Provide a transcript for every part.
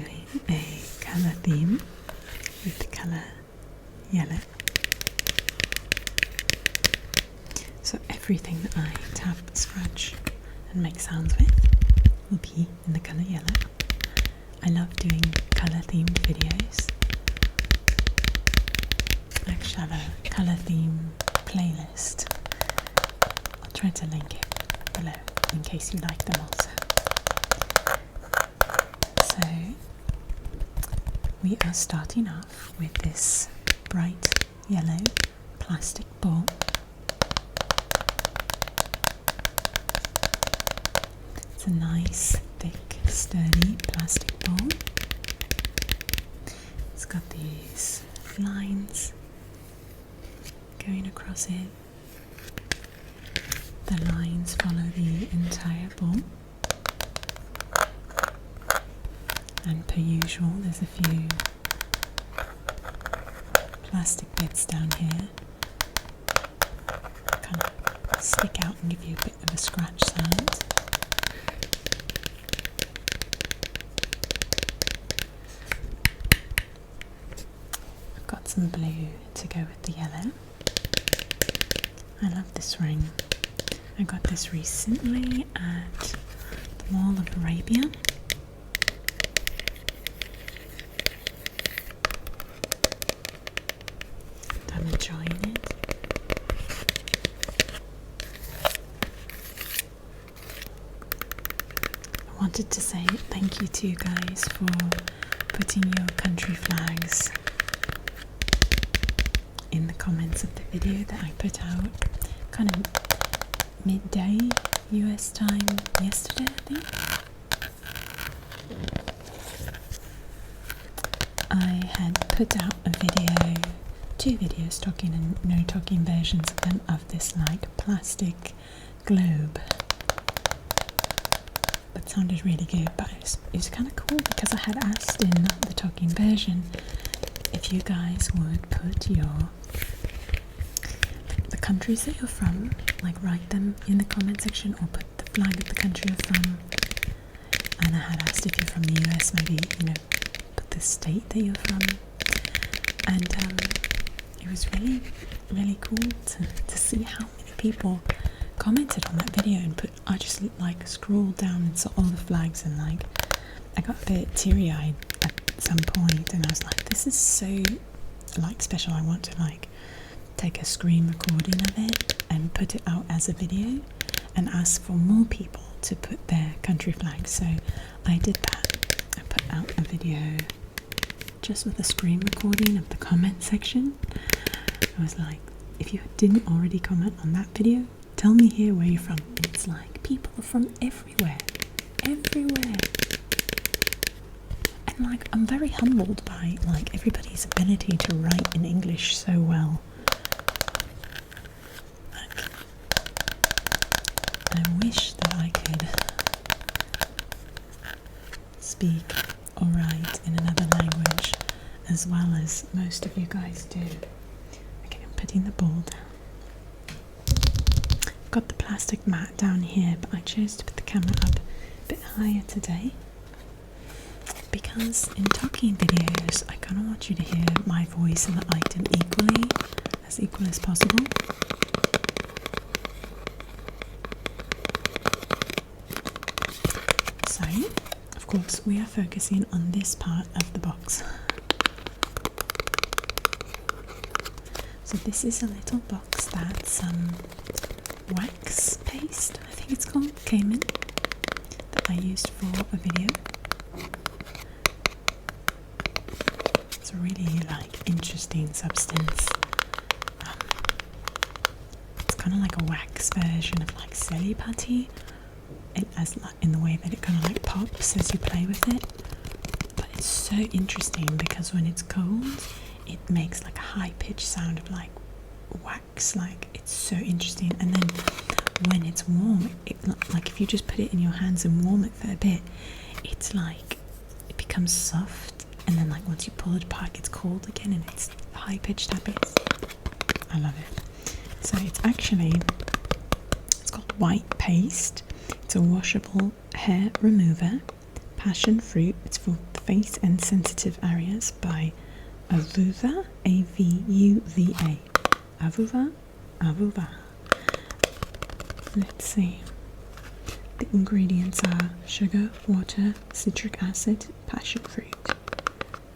doing a colour theme with the colour yellow. So everything that I tap, scratch and make sounds with will be in the colour yellow. I love doing colour themed videos. I actually have a colour theme playlist. I'll try to link it below in case you like them also. So we are starting off with this bright yellow plastic ball. It's a nice, thick, sturdy plastic ball. It's got these lines going across it. The lines follow the entire ball. And per usual, there's a few plastic bits down here that kind of stick out and give you a bit of a scratch sound. I've got some blue to go with the yellow. I love this ring. I got this recently at the Mall of Arabia. I'm enjoying it. I wanted to say thank you to you guys for putting your country flags in the comments of the video that I put out kind of midday US time yesterday, I think. I had put out a video, 2 videos talking and no talking versions of them, of this like plastic globe that sounded really good, but it was kind of cool because I had asked in the talking version if you guys would put the countries that you're from, like write them in the comment section or put the flag of the country you're from. And I had asked if you're from the US, maybe, put the state that you're from. And it was really, really cool to see how many people commented on that video and I just scrolled down and saw all the flags and I got a bit teary-eyed at some point and I was like, this is so special. I want to take a screen recording of it and put it out as a video and ask for more people to put their country flags. So I did that. I put out a video just with a screen recording of the comment section. I was like, if you didn't already comment on that video, tell me here where you're from. It's like people are from everywhere. Everywhere. And I'm very humbled by everybody's ability to write in English so well. I wish that I could speak or write in another language as well as most of you guys do. Okay, I'm putting the ball down. I've got the plastic mat down here, but I chose to put the camera up a bit higher today because in talking videos I kind of want you to hear my voice and the item equal as possible. So, of course, we are focusing on this part of the box. So this is a little box that some wax paste, I think it's called, came in, that I used for a video. It's a really interesting substance. It's kind of like a wax version of silly putty. In the way that it kind of pops as you play with it, but it's so interesting because when it's cold it makes a high-pitched sound of wax. It's so interesting. And then when it's warm, if you just put it in your hands and warm it for a bit, it's it becomes soft, and then once you pull it apart it gets cold again and it's high-pitched habits. I love it. So it's called white paste. It's a washable hair remover, passion fruit. It's for the Face and Sensitive Areas by Avuva, A-V-U-V-A. Avuva. Let's see. The ingredients are sugar, water, citric acid, passion fruit.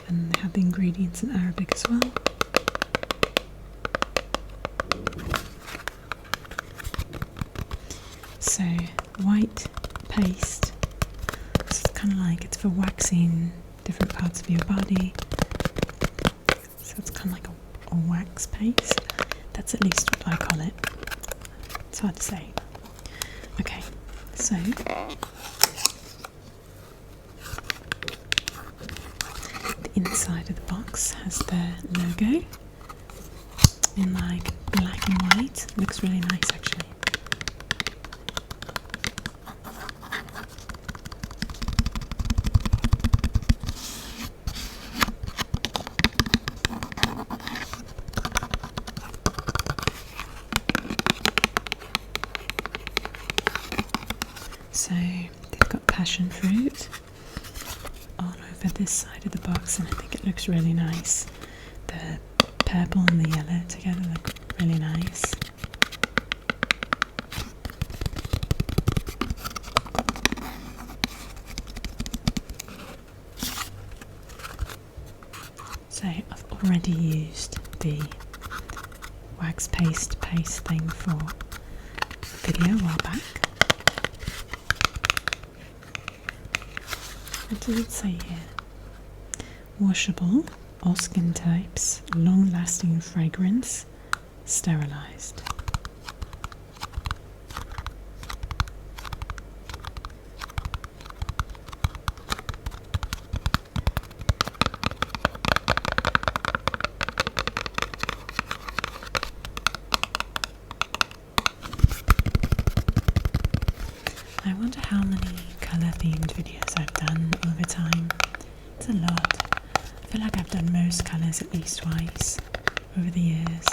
And they have the ingredients in Arabic as well. So, white paste. So it's kind of like it's for waxing different parts of your body. So it's kind of like a wax paste. That's at least what I call it. It's hard to say. Okay, so the inside of the box has the logo in like black and white. Looks really nice actually. So they've got passion fruit all over this side of the box, and I think it looks really nice. The purple and the yellow together look really nice. So I've already used the wax paste thing for a video a while back. What does it say here? Washable, all skin types, long-lasting fragrance, sterilized. I wonder how many colour-themed videos I've done over time. It's a lot. I feel like I've done most colours at least twice over the years.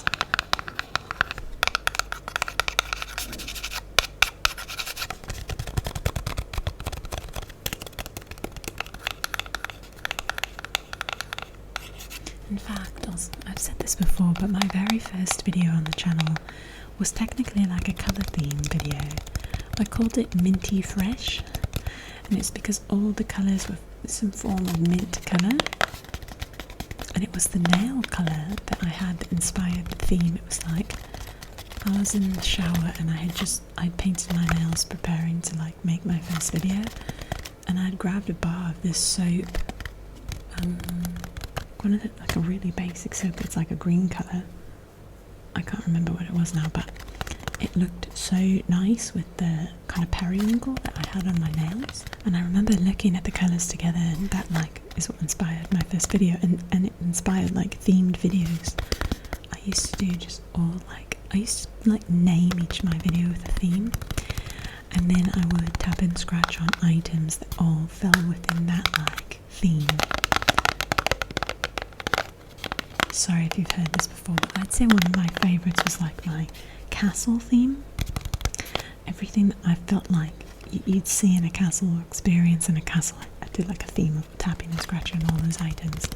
In fact, I've said this before, but my very first video on the channel was technically like a colour-themed video. I called it Minty Fresh, and it's because all the colours were some form of mint colour, and it was the nail colour that I had that inspired the theme. It was like I was in the shower and I'd painted my nails preparing to like make my first video, and I'd grabbed a bar of this soap, like a really basic soap. It's like a green colour. I can't remember what it was now, but it looked so nice with the kind of periwinkle that I had on my nails. And I remember looking at the colours together, and that like is what inspired my first video, and it inspired like themed videos. I used to do just all like, I used to like name each of my video with a theme, and then I would tap and scratch on items that all fell within that like theme. Sorry if you've heard this before, but I'd say one of my favourites was like my castle theme. Everything that I felt like you'd see in a castle or experience in a castle, I did like a theme of tapping and scratching all those items.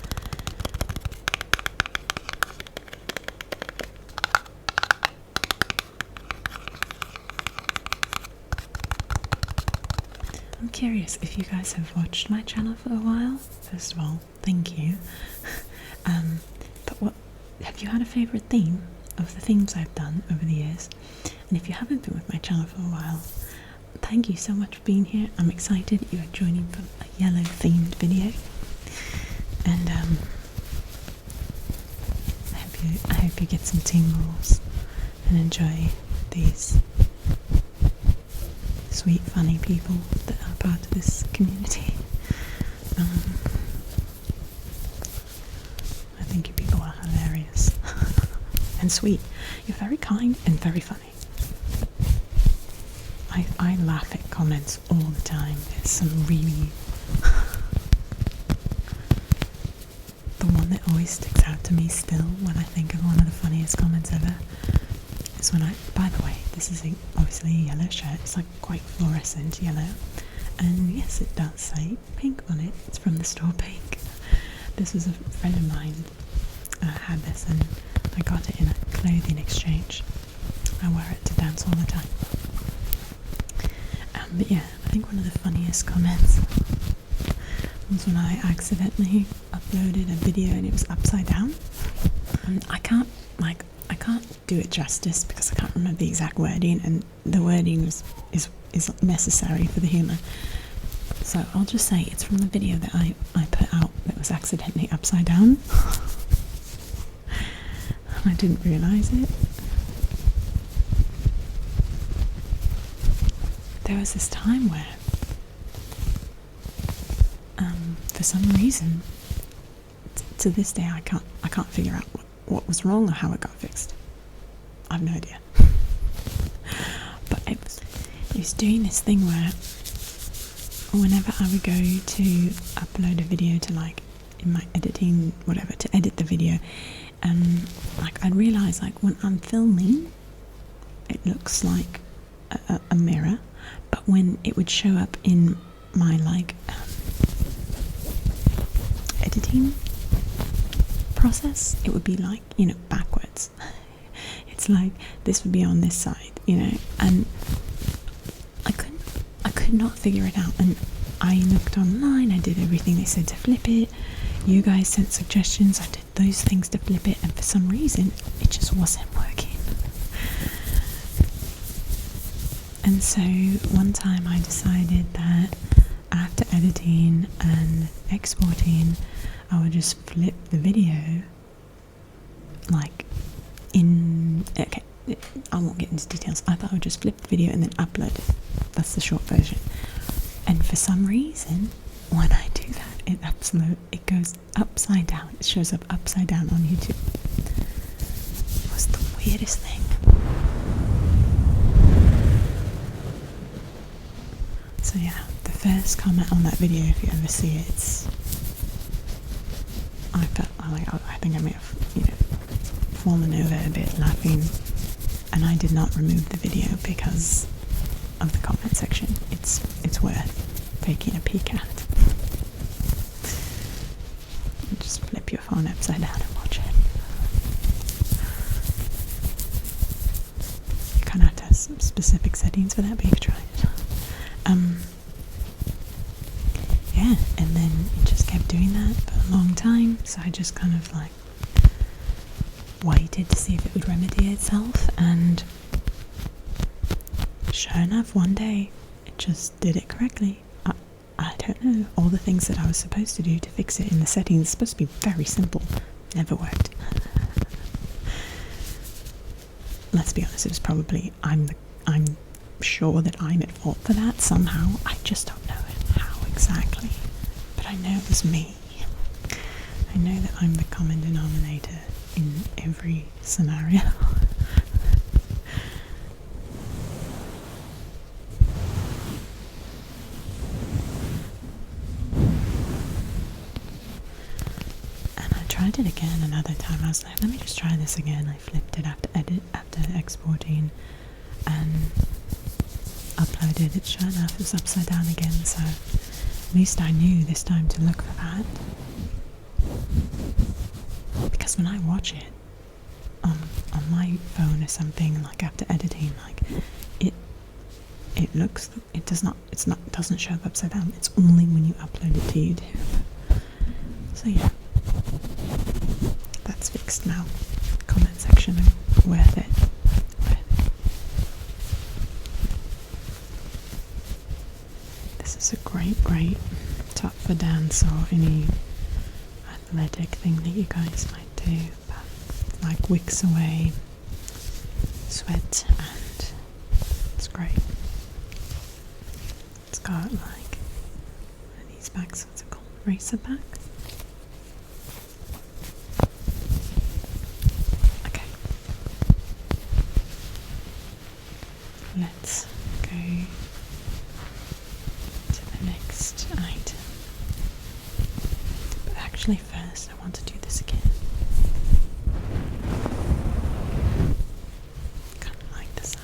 I'm curious if you guys have watched my channel for a while. First of all, thank you. But have you had a favourite theme of the themes I've done over the years? And if you haven't been with my channel for a while, thank you so much for being here. I'm excited that you are joining for a yellow themed video, and I hope you get some tingles and enjoy these sweet, funny people that are part of this community. I think you people are hilarious and sweet. You're very kind and very funny. I laugh at comments all the time. There's some really... The one that always sticks out to me still when I think of one of the funniest comments ever is when by the way, this is obviously a yellow shirt. It's like quite fluorescent yellow. And yes, it does say Pink on it. It's from the store Pink. This was a friend of mine had this, and I got it in a clothing exchange. I wear it to dance all the time. But yeah, I think one of the funniest comments was when I accidentally uploaded a video and it was upside down. And I can't do it justice because I can't remember the exact wording, and the wording is necessary for the humour. So I'll just say it's from the video that I put out that was accidentally upside down. I didn't realise it. There was this time where, for some reason, to this day I can't figure out what was wrong or how it got fixed. I have no idea. But it was doing this thing where whenever I would go to upload a video to, like, in my editing, whatever, to edit the video, like, I'd realise, like, when I'm filming, it looks like a mirror, but when it would show up in my, like, editing process, it would be, like, you know, backwards. It's like this would be on this side, you know, and I could not figure it out. And I looked online, I did everything they said to flip it. You guys sent suggestions, I did those things to flip it, and for some reason it just wasn't working. And so one time I decided that after editing and exporting, I would just flip the video, like, okay, I won't get into details. I thought I would just flip the video and then upload it. That's the short version. And for some reason, when I do that, it goes upside down. It shows up upside down on YouTube. It was the weirdest thing. So yeah, the first comment on that video, if you ever see it, I think I may have, you know, fallen over a bit laughing, and I did not remove the video because of the comment section. It's worth taking a peek at. Just flip your phone upside down and watch it. You kind of have to have some specific settings for that, but you can try it. Yeah, and then it just kept doing that for a long time, so I just kind of, like, waited to see if it would remedy itself, and sure enough, one day it just did it correctly. I don't know, all the things that I was supposed to do to fix it in the settings, supposed to be very simple, never worked. Let's be honest, it was probably, I'm sure that I'm at fault for that somehow. I just don't know how exactly, but I know it was me. I know that I'm the common denominator in every scenario. And I tried it again another time. I was like, let me just try this again. I flipped it after exporting and uploaded it. Sure enough, it was upside down again, so at least I knew this time to look for that. Because when I watch it on my phone or something, like after editing, like it doesn't show up upside down. It's only when you upload it to YouTube. So yeah, that's fixed now. Comment section, worth it. This is a great top for dance or any athletic thing that you guys might do, but like wicks away sweat, and it's great. It's got like one of these bags, what's it called? Racer back? Okay. Let's go to the next item. But actually first I want to do this again. Kind of like the sound.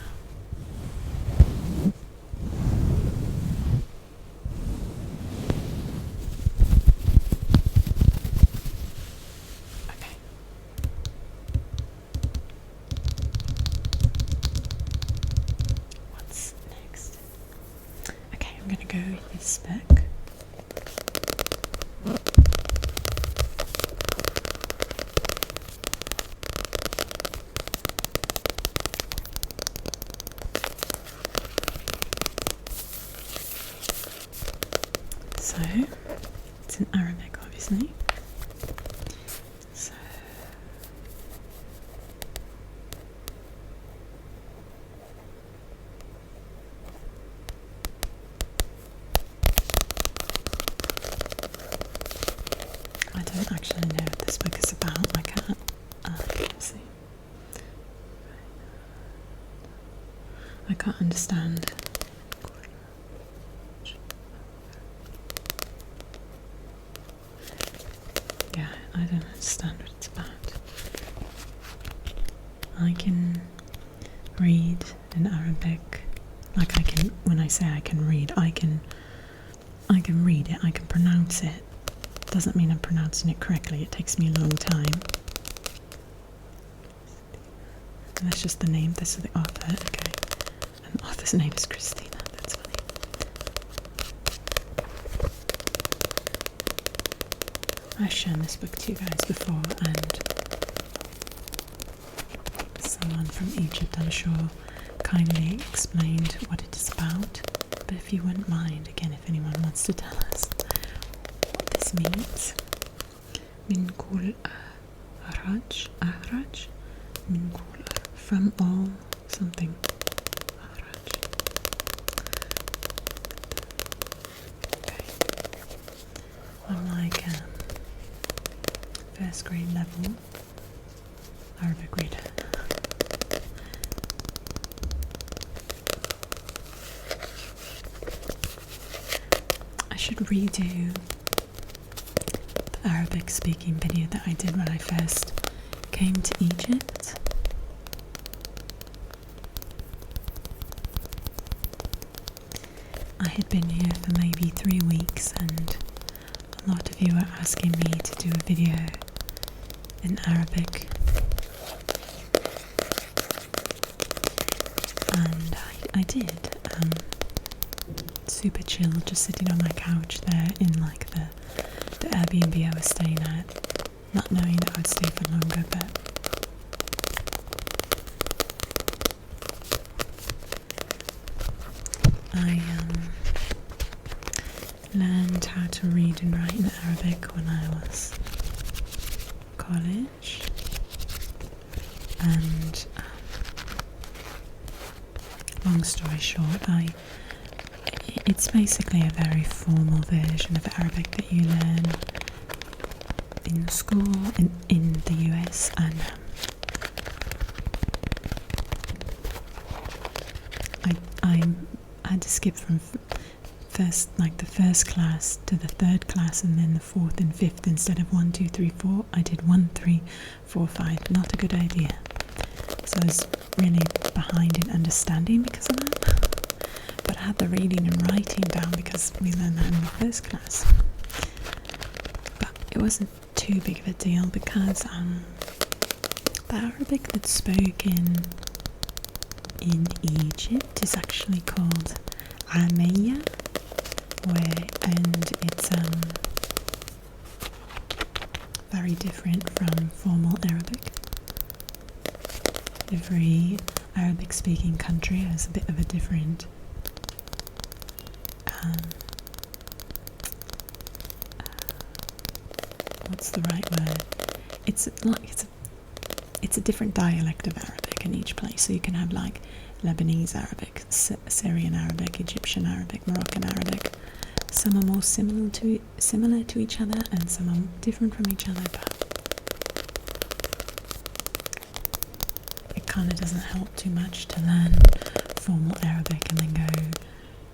I don't actually know what this book is about. I can't. Let's see. I can't understand. Yeah, I don't understand what it's about. I can read in Arabic. Like, I can, when I say I can read, I can read it, I can pronounce it. Doesn't mean I'm pronouncing it correctly, it takes me a long time. And that's just the name, this is the author, okay. And the author's name is Christina, that's funny. I've shown this book to you guys before, and someone from Egypt, I'm sure, kindly explained what it is about. But if you wouldn't mind, again, if anyone wants to tell us what this means. Min kul ahraj, min kul, from all something. Ahraj. Okay. I'm like first grade level Arabic reader. I should redo the Arabic speaking video that I did when I first came to Egypt. I had been here for maybe 3 weeks, and a lot of you were asking me to do a video in Arabic, and I did. Super chill, just sitting on my couch there in like the Airbnb I was staying at, not knowing that I would stay for longer, but I learned how to read and write in Arabic when I was college, and long story short, it's basically a very formal version of Arabic that you learn in school in the US, and I had to skip from the first class to the third class, and then the fourth and fifth. Instead of 1, 2, 3, 4, I did 1, 3, 4, 5. Not a good idea. So I was really behind in understanding because of that. But I had the reading and writing down because we learned that in the first class. But it wasn't too big of a deal because the Arabic that's spoken in Egypt is actually called Amiyya, and it's very different from formal Arabic. Every Arabic speaking country has a bit of a different what's the right word? It's a different dialect of Arabic in each place. So you can have like Lebanese Arabic, Syrian Arabic, Egyptian Arabic, Moroccan Arabic. Some are more similar to each other, and some are different from each other. But it kind of doesn't help too much to learn formal Arabic and then go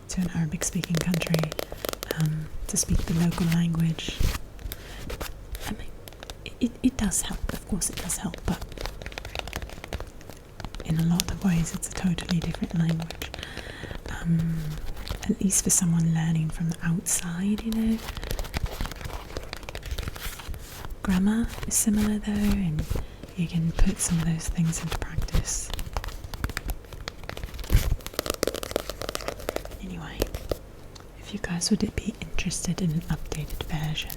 to an Arabic-speaking country to speak the local language. I mean, it does help, of course it does help, but in a lot of ways it's a totally different language. At least for someone learning from the outside, you know. Grammar is similar though, and you can put some of those things into practice. Anyway, if you guys would be interested in an updated version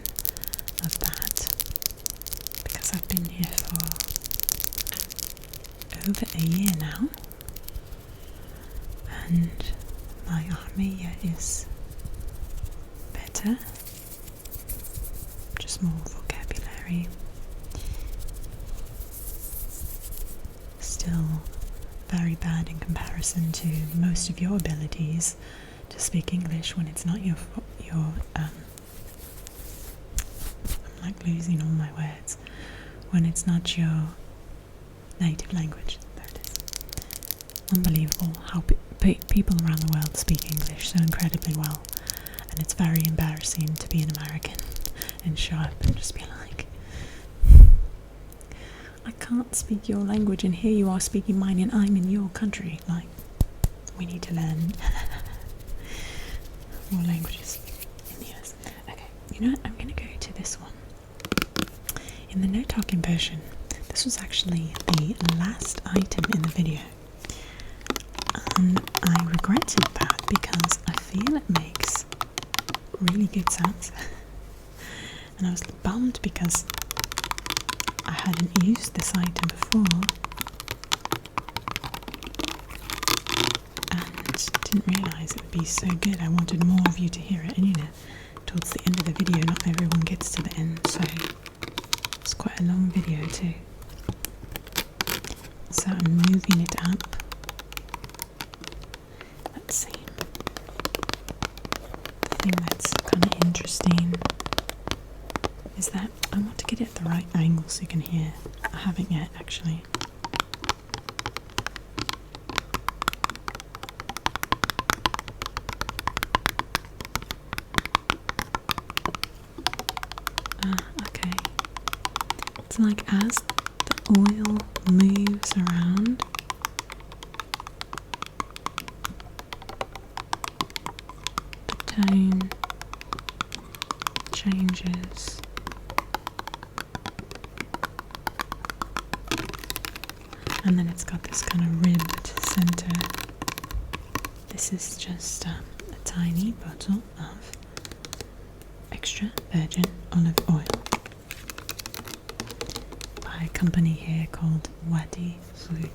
of that, because I've been here for over a year now, and my Amiyya is better, just more vocabulary. Still very bad in comparison to most of your abilities to speak English when it's not your I'm like losing all my words when it's not your native language. There it is. Unbelievable how people around the world speak English so incredibly well, and it's very embarrassing to be an American and show up and just be like, I can't speak your language and here you are speaking mine and I'm in your country. Like, we need to learn more languages in the US. Okay, you know what? I'm going to go to this one. In the no talking version, this was actually the last item in the video. And I regretted that because I feel it makes really good sounds. And I was bummed because I hadn't used this item before and didn't realise it would be so good. I wanted more of you to hear it, and you know, towards the end of the video not everyone gets to the end, so it's quite a long video too. So I'm moving it up. Let's see. The thing that's kind of interesting is that I want to get it at the right angle so you can hear. I haven't yet, actually. Okay. It's like as the oil moves around, the tone changes. And then it's got this kind of ribbed center. This is just a tiny bottle of extra virgin olive oil by a company here called Wadi Food.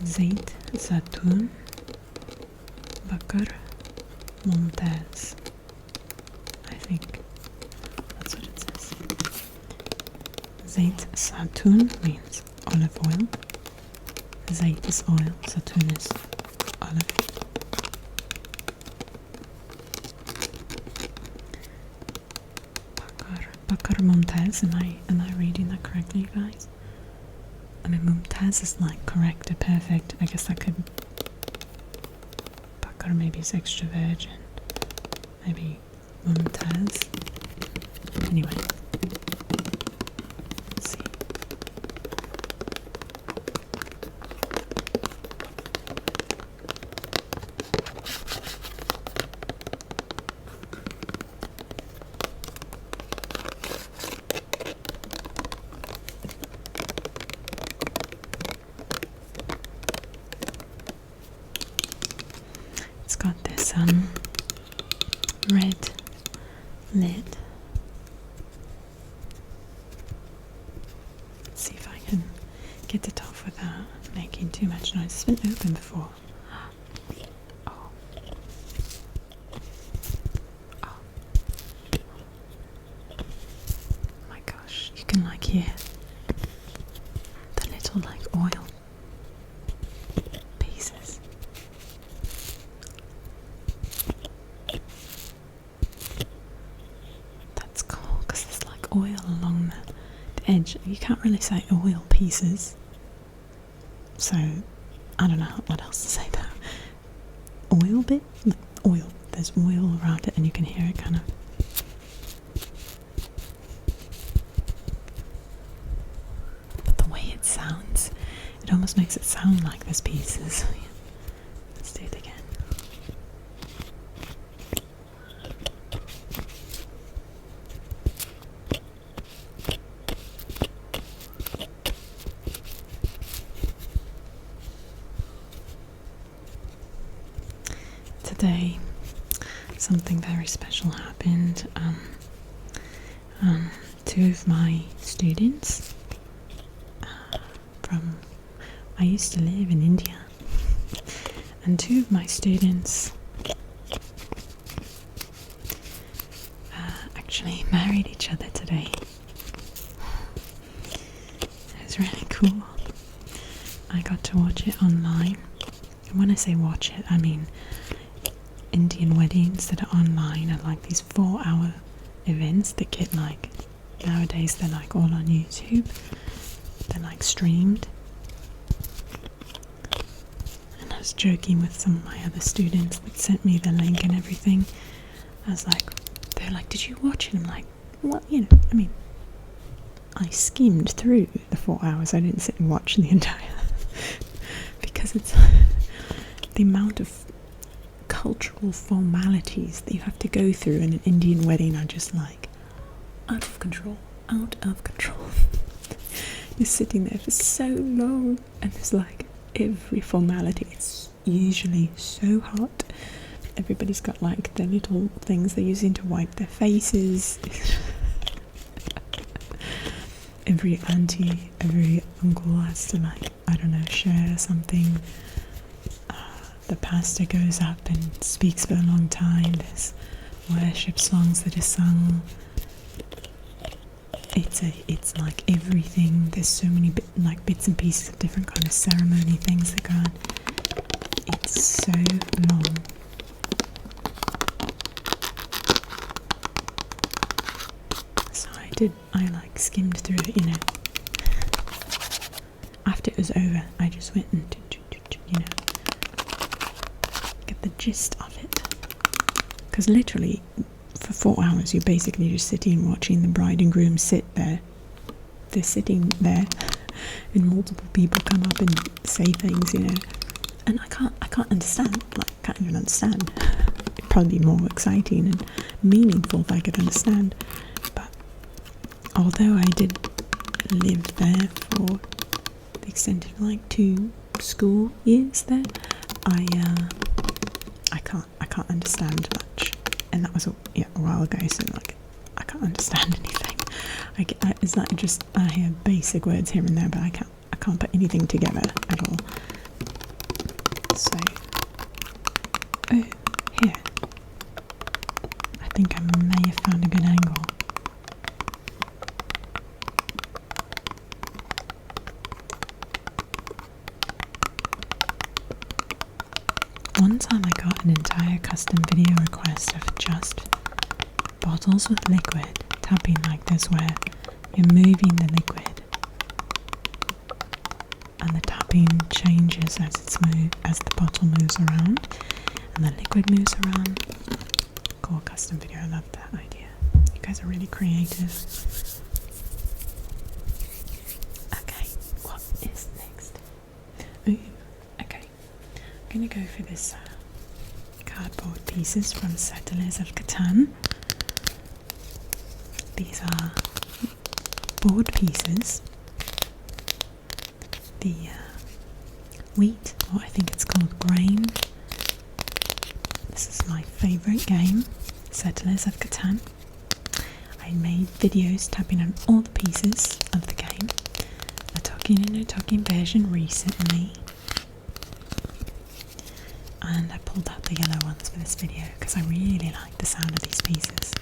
Zeyt Zatoun Bakar Mumtaz. I think that's what it says. Zeyt Zatoun means olive oil. Zeyt is oil, Zatoun is olive. Bakar Mumtaz, am I reading that correctly, guys? I mean, Mumtaz is like correct or perfect. I guess that could. Bakar maybe is extra virgin. Maybe Mumtaz. Anyway. Let's see. It's got this red lid. Let's see if I can get it off without making too much noise. It's been open before. Oh. Oh. My gosh, you can like hear the little like oil pieces. That's cool because there's like oil along the edge. You can't really say oil pieces, so I don't know what else to say though. Oil bit? Like oil. There's oil around it and you can hear it kind of. But the way it sounds, it almost makes it sound like there's pieces. Let's do it again. Today, something very special happened. Two of my students from, I used to live in India, and two of my students actually married each other today. It was really cool. I got to watch it online. And when I say watch it, I mean Indian weddings that are online are like these 4-hour events that get like, nowadays they're like all on YouTube, they're like streamed. And I was joking with some of my other students that sent me the link and everything. I was like, they're like, did you watch it? I'm like, well, you know, I mean, I skimmed through the 4 hours. I didn't sit and watch the entire because it's the amount of cultural formalities that you have to go through in an Indian wedding are just like out of control. You're sitting there for so long and it's like every formality. It's usually so hot. Everybody's got like their little things they're using to wipe their faces. Every auntie, every uncle has to, like, I don't know, share something. The pastor goes up and speaks for a long time. There's worship songs that are sung. It's like everything. There's so many bits and pieces of different kind of ceremony things that go on. It's so long. I like skimmed through it, you know. After it was over, I just went and, you know, get the gist of it. Because literally, for 4 hours, you're basically just sitting watching the bride and groom sit there. They're sitting there, and multiple people come up and say things, you know. And I can't understand. Like, I can't even understand. It'd probably be more exciting and meaningful if I could understand. Although I did live there for the extent of like 2 school years there, I can't understand much, and that was a while ago. So like I can't understand anything. It's like just I hear basic words here and there, but I can't put anything together at all. So here, I think I may have found a good angle. One time I got an entire custom video request of just bottles with liquid tapping like this, where you're moving the liquid and the tapping changes as the bottle moves around and the liquid moves around. Cool custom video, I love that idea. You guys are really creative. Okay, what is next? Ooh. I'm going to go for this cardboard pieces from Settlers of Catan. These are board pieces. The wheat, or I think it's called grain. This is my favourite game, Settlers of Catan. I made videos tapping on all the pieces of the game. A talking and no talking version recently. And I pulled out the yellow ones for this video because I really like the sound of these pieces.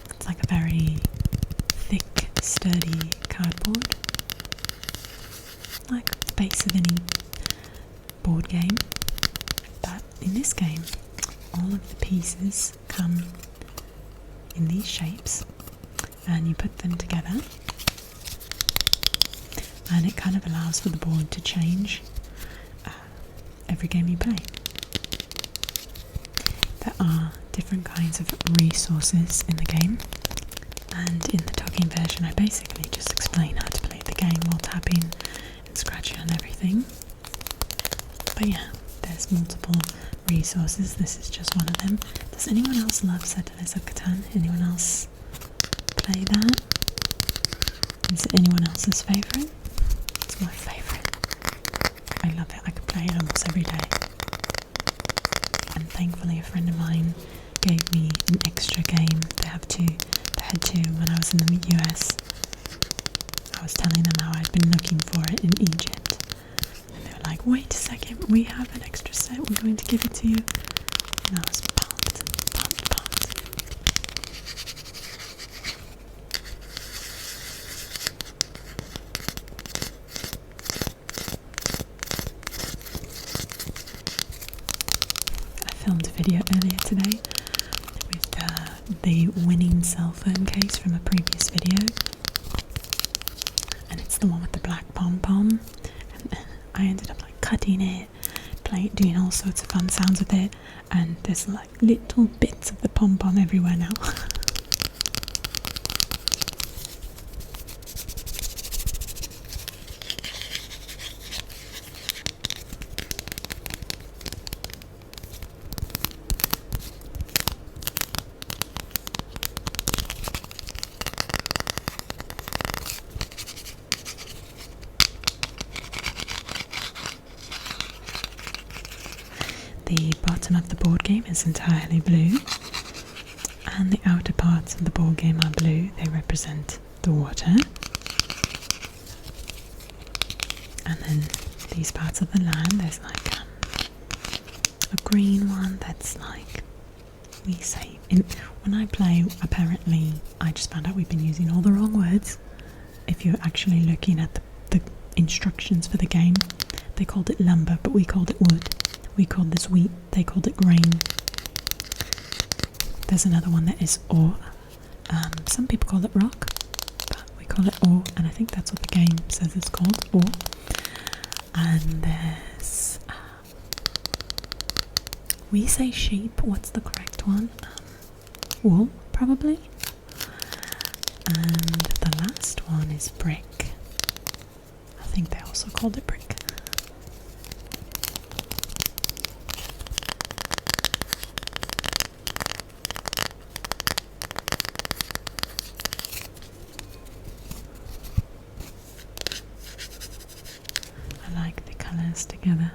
It's like a very thick, sturdy cardboard, like the base of any board game. But in this game, all of the pieces come in these shapes, and you put them together, and it kind of allows for the board to change every game you play. There are different kinds of resources in the game, and in the talking version I basically just explain how to play the game while tapping and scratching on everything. But yeah, there's multiple resources. This is just one of them. Does anyone else love Settlers of Catan? Anyone else play that? Is it anyone else's favourite? It's my favourite. I love it. I could play it almost every day. And thankfully a friend of mine gave me an extra game. They had two when I was in the US. I was telling them how I'd been looking for it in Egypt. And they were like, wait a second, we have an extra set, we're going to give it to you. And I was pumped. filmed a video earlier today with the winning cell phone case from a previous video, and it's the one with the black pom-pom, and I ended up like cutting it, doing all sorts of fun sounds with it, and there's like little bits of the pom-pom everywhere now. The bottom of the board game is entirely blue, and the outer parts of the board game are blue. They represent the water. And then these parts of the land, there's like a green one that's like, we say, when I play, apparently, I just found out we've been using all the wrong words. If you're actually looking at the instructions for the game, they called it lumber, but we called it wood. We called this wheat, they called it grain. There's another one that is ore. Some people call it rock, but we call it ore, and I think that's what the game says it's called, ore. And there's... we say sheep, what's the correct one? Wool, probably. And the last one is brick. I think they also called it brick. Together.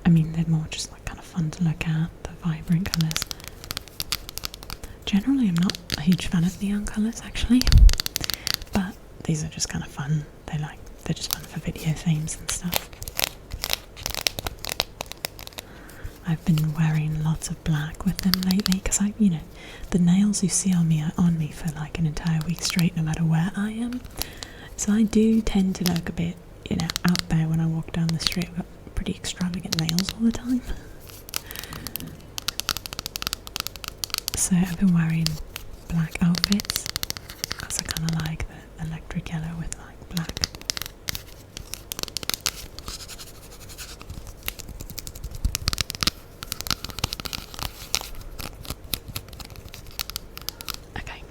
I mean, they're more just like kind of fun to look at, the vibrant colours. Generally, I'm not a huge fan of neon colours actually, but these are just kind of fun. They're just fun for video themes and stuff. I've been wearing lots of black with them lately because the nails you see on me are on me for like an entire week straight, no matter where I am. So I do tend to look a bit, out there when I walk down the street. I've got pretty extravagant nails all the time. So I've been wearing black outfits because I kind of like the electric yellow with like black. Okay,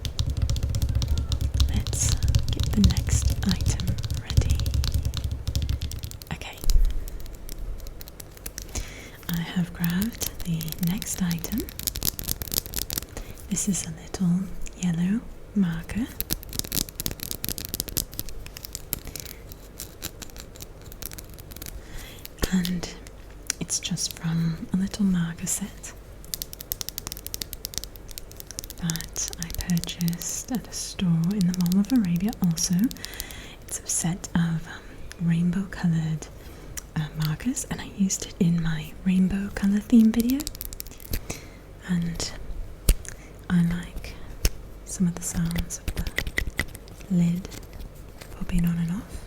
let's get the next item ready. Okay, I have grabbed the next item. This is a little yellow marker. And it's just from a little marker set that I purchased at a store in the Mall of Arabia also. It's a set of rainbow coloured markers, and I used it in my rainbow colour theme video, and I like some of the sounds of the lid popping on and off.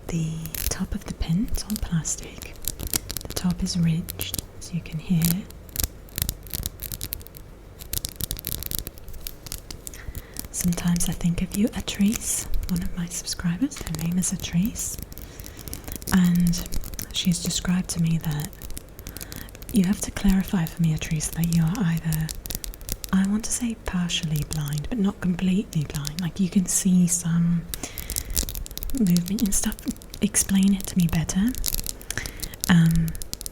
The top of the pen, it's all plastic. The top is ridged, so you can hear. Sometimes I think of you, Atrice, one of my subscribers. Her name is Atrice, and she's described to me that you have to clarify for me, Atrice, that you are either, I want to say partially blind, but not completely blind. Like you can see some movement and stuff. Explain it to me better.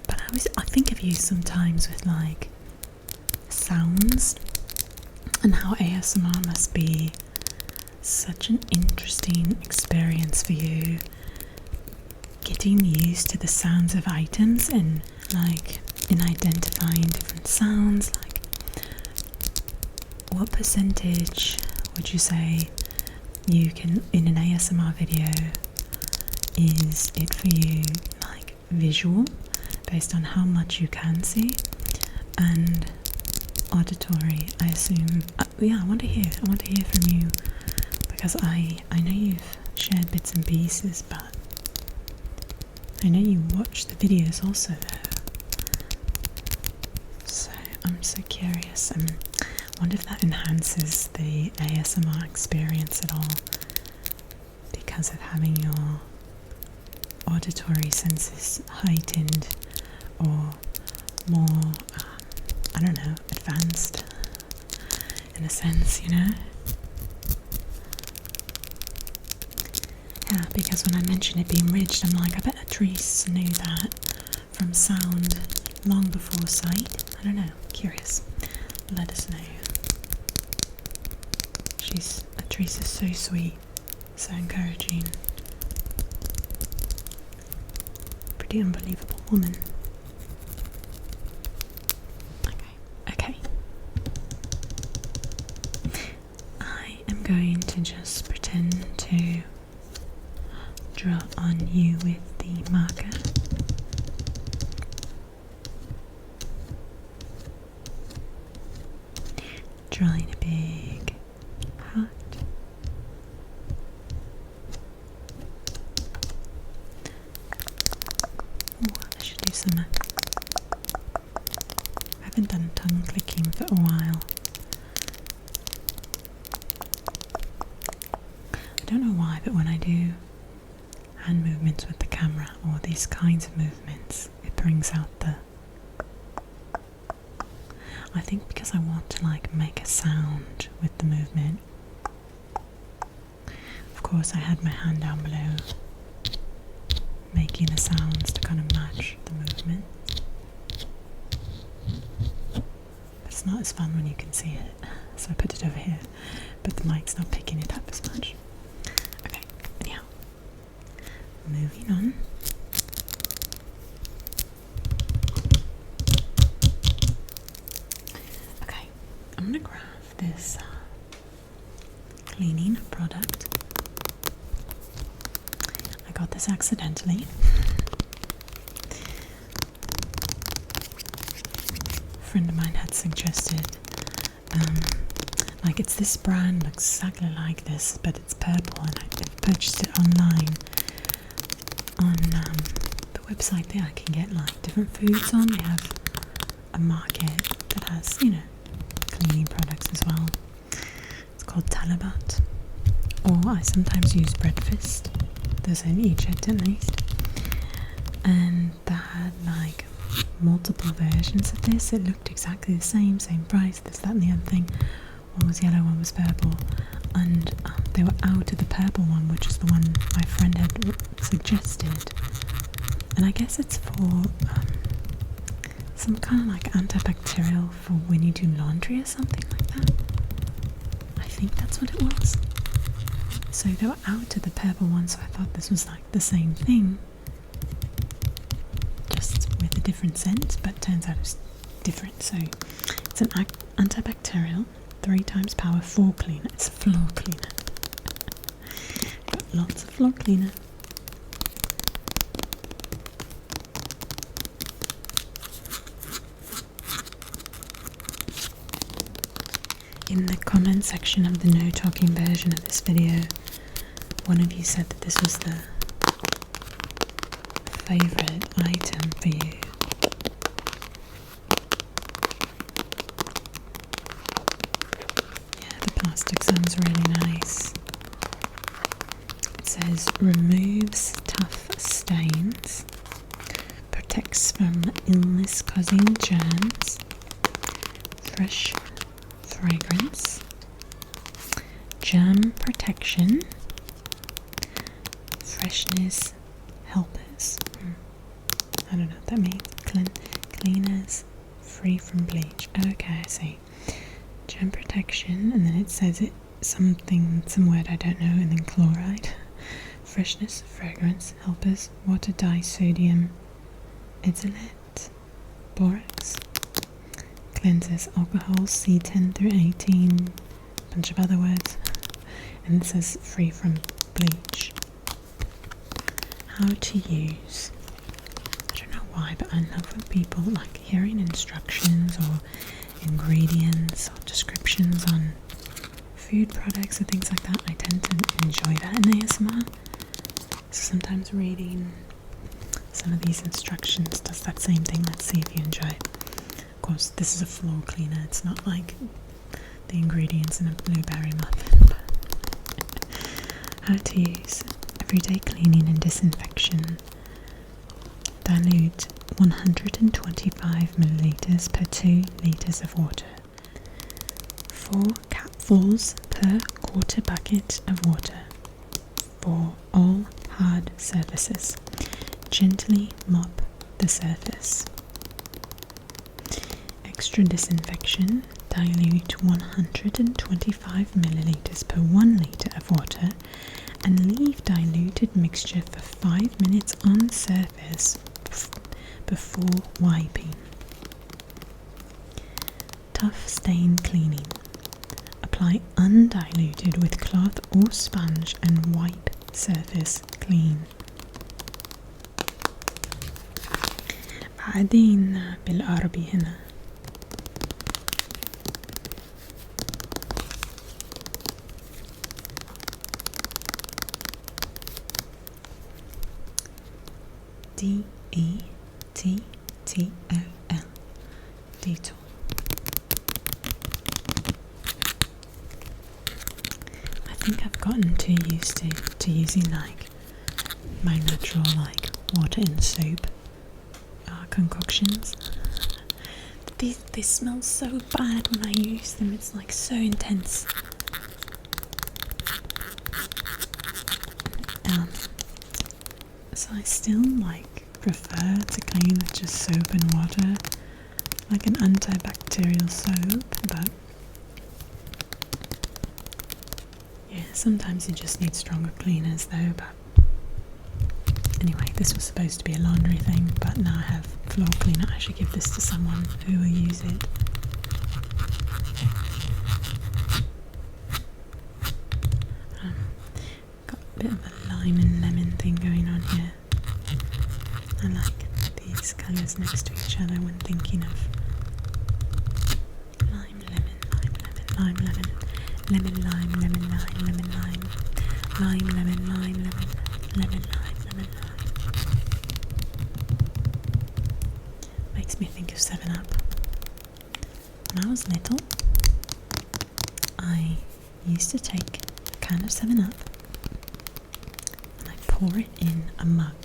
But I think of you sometimes with like sounds, and how ASMR must be such an interesting experience for you, getting used to the sounds of items and like in identifying different sounds. Like, what percentage would you say you can, in an ASMR video, is it for you like visual based on how much you can see, and auditory, I assume? Yeah, I want to hear from you, because I know you've shared bits and pieces, but I know you watch the videos also though, so I'm so curious. I wonder if that enhances the ASMR experience at all, because of having your auditory senses heightened or more, I don't know, advanced in a sense, you know? Yeah, because when I mentioned it being ridged, I'm like, I bet Latrice knew that from sound long before sight. I don't know, curious. Let us know. Latrice is so sweet, so encouraging. Pretty unbelievable woman. Okay. I am going to just pretend to draw on you with the marker. Drawing a big heart. Oh, I should do some. I haven't done tongue clicking for a while. I don't know why, but when I do hand movements with the camera or these kinds of movements, it brings out the, I think because I want to like make a sound with the movement. Of course I had my hand down below making the sounds to kind of match the movement, but it's not as fun when you can see it, so I put it over here, but the mic's not picking it up as much. Okay, anyhow, moving on. Okay, I'm gonna grab this cleaning product. I got this accidentally. A friend of mine had suggested, like it's this brand, looks exactly like this, but it's purple, and I purchased it online on the website there. I can get like different foods on. They have a market that has, you know, cleaning products as well. It's called Talabat, or I sometimes use Breakfast. Those in Egypt at least. And they had like multiple versions of this. It looked exactly the same price, this, that and the other thing. One was yellow, one was purple, and they were out of the purple one, which is the one my friend had suggested. And I guess it's for some kind of like antibacterial for when you do laundry or something like that. I think that's what it was. So they were out of the purple one, so I thought this was like the same thing, just with a different scent, but turns out it's different. So it's an antibacterial, 3 times power, 4 cleaner. It's a floor cleaner. Got lots of floor cleaner. In the comment section of the no talking version of this video, one of you said that this was the favourite item for you. Yeah, the plastic sounds really nice. It says removes tough stains, protects from illness causing germs, fresh fragrance, germ protection, freshness helpers. I don't know what that means. Cleaners, free from bleach. Okay, I see. Germ protection, and then it says it some word I don't know, and then chloride, freshness, fragrance helpers, water dye, sodium, isolate, borax, cleanses, alcohol, C10 through 18, a bunch of other words, and it says free from bleach. How to use. I don't know why, but I love when people like hearing instructions or ingredients or descriptions on food products or things like that. I tend to enjoy that in ASMR. So sometimes reading some of these instructions does that same thing. Let's see if you enjoy it. Of course, this is a floor cleaner. It's not like the ingredients in a blueberry muffin. How to use everyday cleaning and disinfection. Dilute 125 milliliters per 2 liters of water. 4 capfuls per quarter bucket of water. For all hard surfaces, gently mop the surface. Extra disinfection, dilute 125 milliliters per 1 liter of water and leave diluted mixture for 5 minutes on surface before wiping. Tough stain cleaning. Apply undiluted with cloth or sponge and wipe surface clean. بعدين بالعربي هنا. DETTOL. Dettol. I think I've gotten too used to using like my natural like water and soap concoctions. They smell so bad when I use them. It's like so intense. So I still like prefer to clean with just soap and water, like an antibacterial soap, but yeah, sometimes you just need stronger cleaners though. But anyway, this was supposed to be a laundry thing, but now I have floor cleaner. I should give this to someone who will use it. Got a bit of a lime and lemon thing going on here. I like these colours next to each other when thinking of lime, lemon, lime, lemon, lime, lemon, lemon, lime, lemon, lime, lemon, lime, lime, lemon, lime, lemon, lemon, lime, lemon, lime. Makes me think of 7-Up. When I was little, I used to take a can of 7-Up and I pour it in a mug.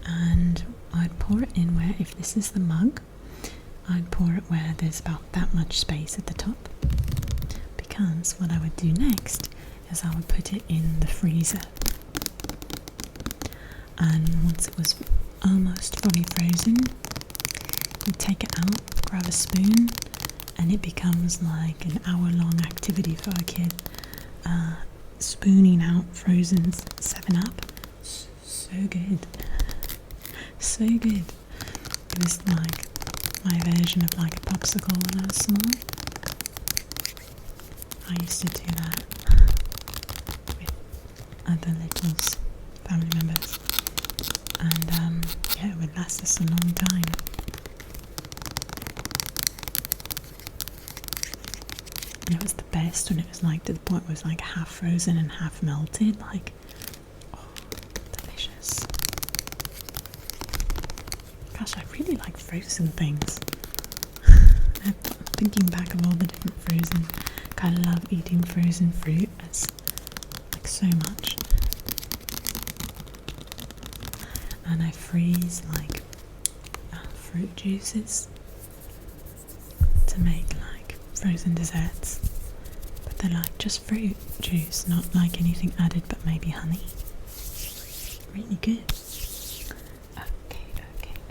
And I'd pour it in where, if this is the mug, I'd pour it where there's about that much space at the top, because what I would do next is I would put it in the freezer, and once it was almost fully frozen, you'd take it out, grab a spoon, and it becomes like an hour-long activity for a kid, spooning out frozen 7-Up. So good. So good. It was like my version of like a popsicle when I was small. I used to do that with other little family members, and yeah, it would last us a long time. And it was the best when it was like to the point where it was like half frozen and half melted, like, oh, delicious. Gosh, I really like frozen things. I'm thinking back of all the different frozen. I love eating frozen fruit. It's like so much. And I freeze like fruit juices to make like frozen desserts. But they're like just fruit juice, not like anything added but maybe honey. Really good.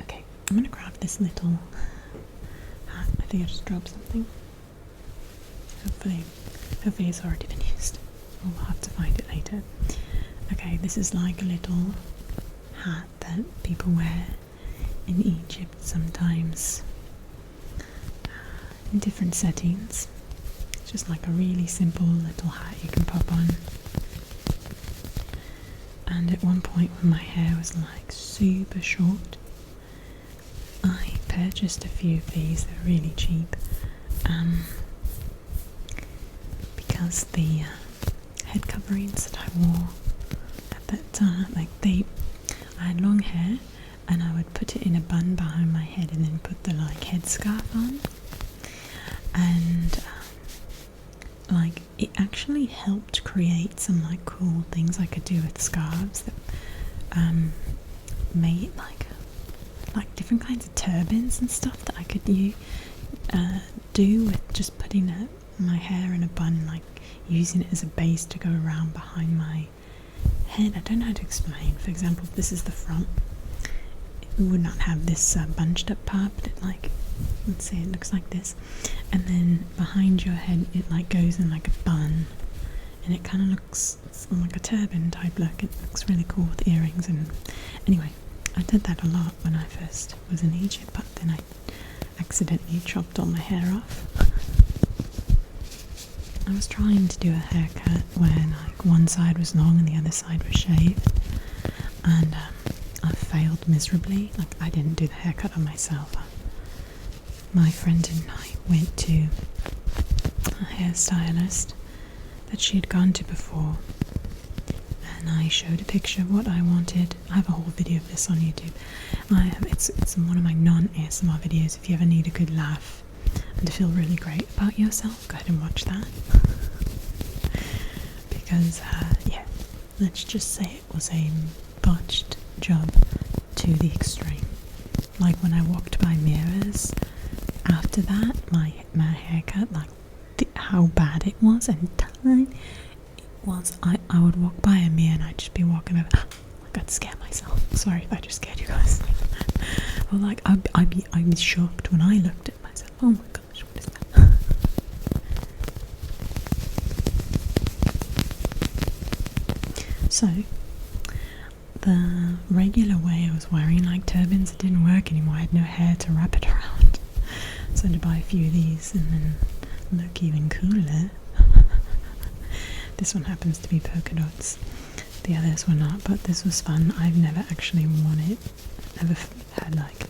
Okay. I'm gonna grab this little hat. I think I just dropped something. Hopefully it's already been used. We'll have to find it later. Okay, this is like a little hat that people wear in Egypt sometimes in different settings. It's just like a really simple little hat you can pop on. And at one point when my hair was like super short, I purchased a few of these. They're really cheap, because the head coverings that I wore at that I had long hair, and I would put it in a bun behind my head and then put the like headscarf on, and like it actually helped create some like cool things I could do with scarves that made like different kinds of turbans and stuff that I could do with just putting my hair in a bun, like using it as a base to go around behind my head. I don't know how to explain. For example, if this is the front, it would not have this bunched up part, but it like, let's say it looks like this, and then behind your head it like goes in like a bun, and it kind of looks like a turban type look. It looks really cool with earrings. And anyway, I did that a lot when I first was in Egypt, but then I accidentally chopped all my hair off. I was trying to do a haircut where like one side was long and the other side was shaved, and I failed miserably. Like, I didn't do the haircut on myself. My friend and I went to a hairstylist that she had gone to before, and I showed a picture of what I wanted. I have a whole video of this on YouTube. It's in one of my non-ASMR videos. If you ever need a good laugh and to feel really great about yourself, go ahead and watch that. Because yeah, let's just say it was a botched job to the extreme. Like, when I walked by mirrors after that, my haircut, like how bad it was and tiny it was. I would walk by a mirror and I'd just be walking over. I got scared myself. Sorry if I just scared you guys. Or like I'd be shocked when I looked at myself. Oh my gosh, what is that? So the regular way I was wearing like turbans, it didn't work anymore. I had no hair to wrap it around. So I had to buy a few of these and then look even cooler. This one happens to be polka dots. The others were not, but this was fun. I've never actually worn it. Never had like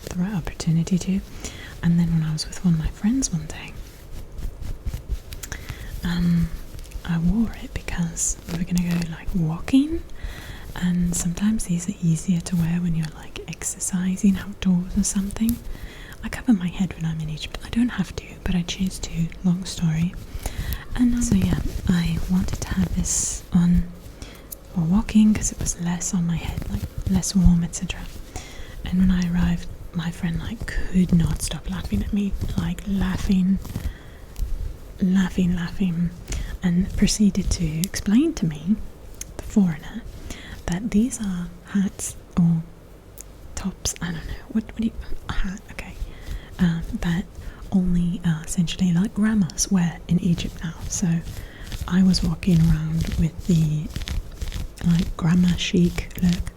the right opportunity to. And then when I was with one of my friends one day, I wore it because we were gonna go like walking, and sometimes these are easier to wear when you're like exercising outdoors or something. I cover my head when I'm in Egypt. I don't have to, but I choose to. Long story. And so yeah, I wanted to have this on while walking because it was less on my head, like less warm, etc. And when I arrived, my friend like could not stop laughing at me, like laughing, and proceeded to explain to me, the foreigner, that these are hats or tops. I don't know what do you, a hat? Okay. That only essentially like grandmas wear in Egypt now. So I was walking around with the like grandma chic look,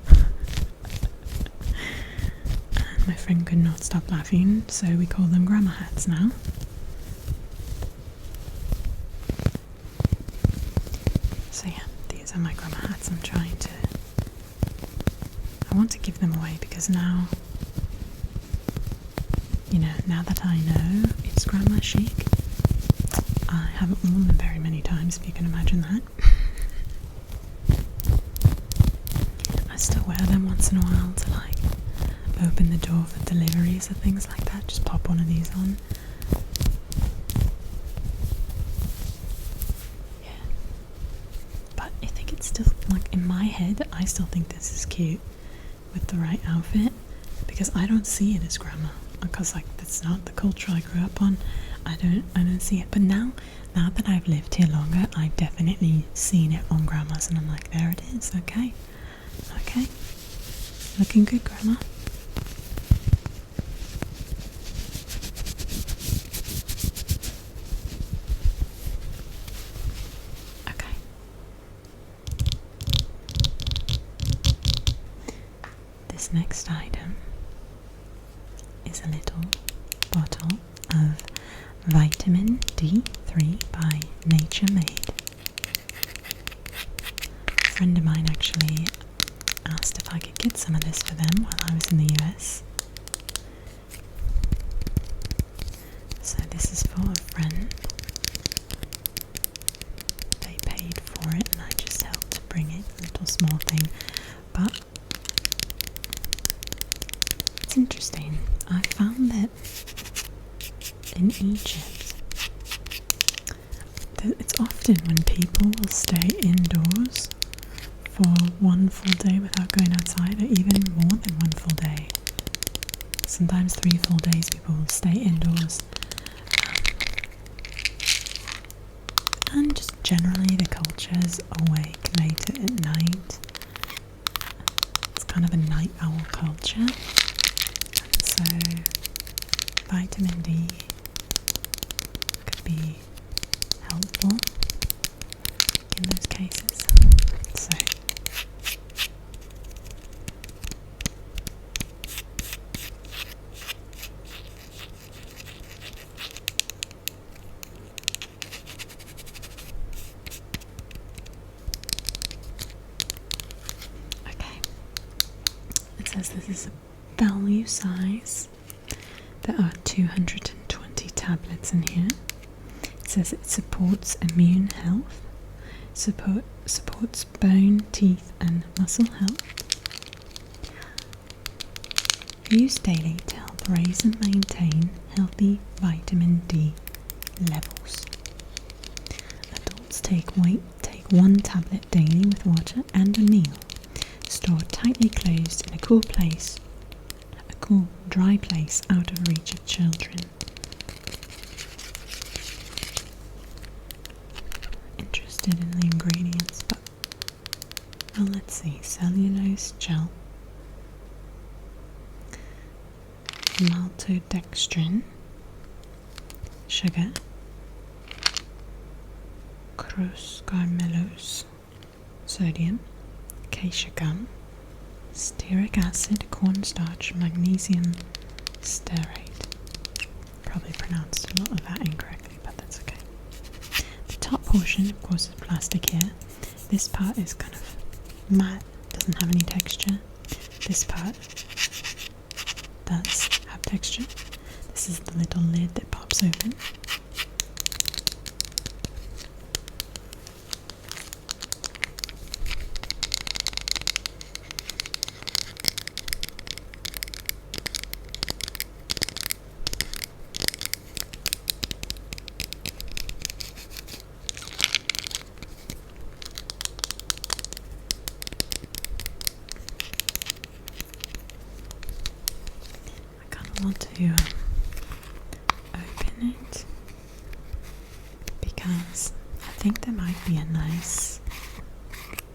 and my friend could not stop laughing, so we call them grandma hats now. So yeah, these are my grandma hats. I want to give them away because now, you know, now that I know it's grandma chic, I haven't worn them very many times, if you can imagine that. I still wear them once in a while to like open the door for deliveries or things like that. Just pop one of these on. Yeah. But I think it's still, like, in my head, I still think this is cute with the right outfit, because I don't see it as grandma. Because like that's not the culture I grew up on. I don't see it. But now that I've lived here longer, I've definitely seen it on grandmas, and I'm like, there it is. Okay, looking good, grandma. Okay. This next item is a little bottle of vitamin D3 by Nature Made. A friend of mine actually asked if I could get some of this for them while I was in the US. So this is for a friend. They paid for it and I just helped bring it, a little small something. But it's interesting. I found that in Egypt, that it's often when people will stay indoors for one full day without going outside, or even more than one full day. Sometimes 3 full days people will stay indoors. And just generally the culture is awake later at night. It's kind of a night owl culture. And so vitamin D could be helpful in those cases. So okay, it says this is a value size. There are 220 tablets in here. It says it supports immune health, supports bone, teeth and muscle health. Used daily to help raise and maintain healthy vitamin D levels. Adults take 1 tablet daily with water and a meal. Stored tightly closed in a cool, dry place out of reach of children. Interested in the ingredients, but well, let's see. Cellulose gel, maltodextrin, sugar, cruscarmelose, sodium, acacia gum, stearic acid, cornstarch, magnesium stearate. Probably pronounced a lot of that incorrectly, but that's okay. The top portion, of course, is plastic here. This part is kind of matte, doesn't have any texture. This part does have texture. This is the little lid that pops open. I want to open it because I think there might be a nice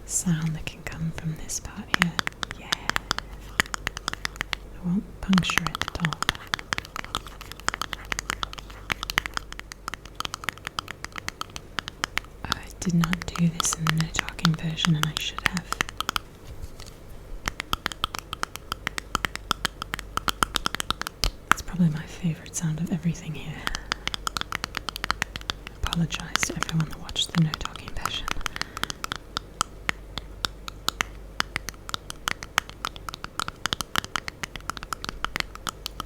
sound that can come from this part here. Yeah, I won't puncture it at all. I did not do this in the no talking version, and I should have. Probably my favourite sound of everything here. Apologise to everyone that watched the no talking version.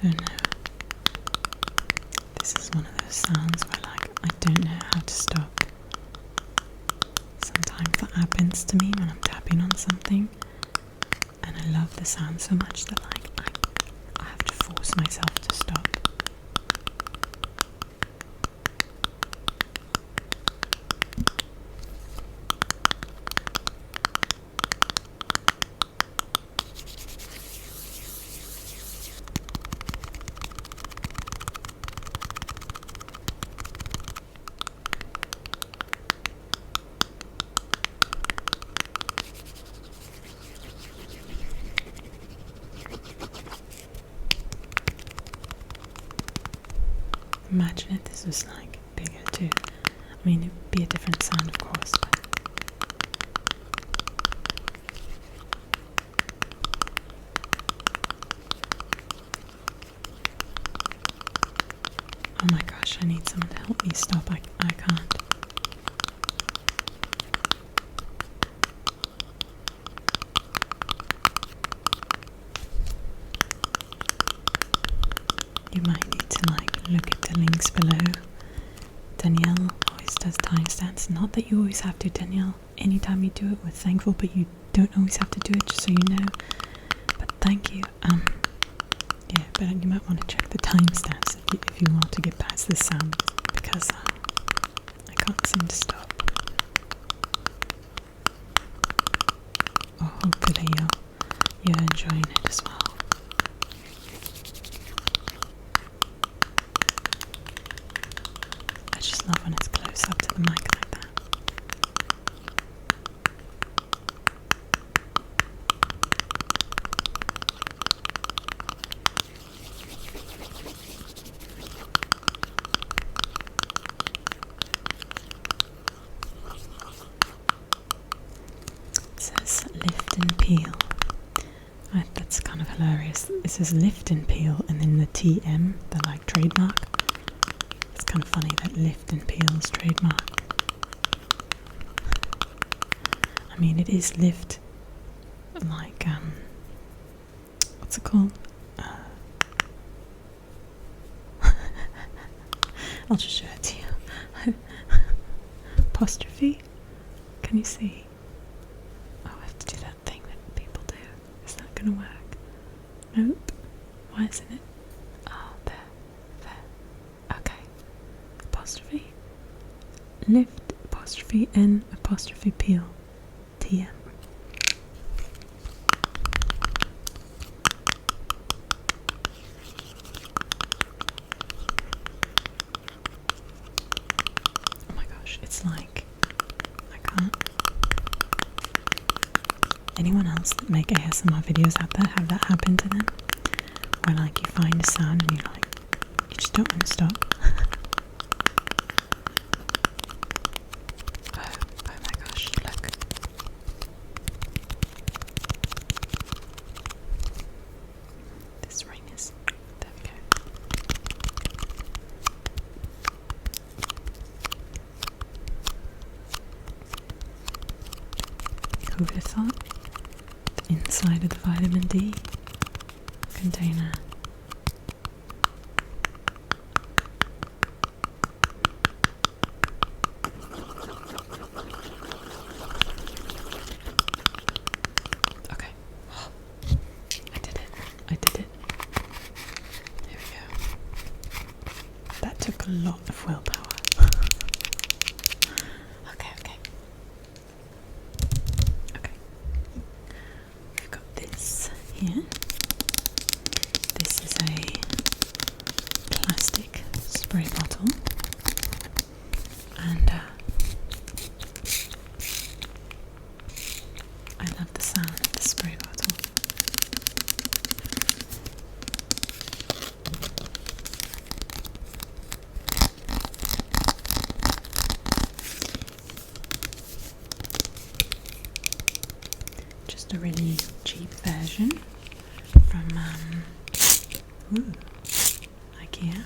Oh no. This is one of those sounds where I don't know how to stop. Sometimes that happens to me when I'm tapping on something, and I love the sound so much that I have to force myself to stop. Imagine if this was bigger too. I mean, it'd be a different sound, of course, but oh my gosh, I need someone to help me stop. I can't. You might need to look at the links below. Danielle always does timestamps. Not that you always have to, Danielle. Anytime you do it, we're thankful, but you don't always have to do it, just so you know. But thank you. Yeah, but you might want to check the timestamps if you want to get past this sound, because I can't seem to stop. Oh, hopefully you're enjoying it as well. I just love when it's close up to the mic like that. It says lift and peel. That's kind of hilarious. It says lift and peel, and then the TM, the like trademark. It's kind of funny that lift and peel's trademark. I mean, it is lift, like what's it called? I'll just show it to you. Apostrophe. Can you see? Oh, I have to do that thing that people do. Is that gonna work? Nope. Why isn't it? Oh, there. Okay. Apostrophe. Lift, apostrophe N, apostrophe peel. TM. Oh my gosh, it's like, I can't. Anyone else that make ASMR videos out there have that happen to them? Where like you find a sound and you just don't want to stop. Oh my gosh, look. This ring is, there we go. Who would have thought? The inside of the vitamin D container. Okay. I did it. Here we go. That took a lot of willpower. Okay. We've got this here. This is a plastic spray bottle, and I love the sound of the spray bottle. Just a really cheap version from IKEA.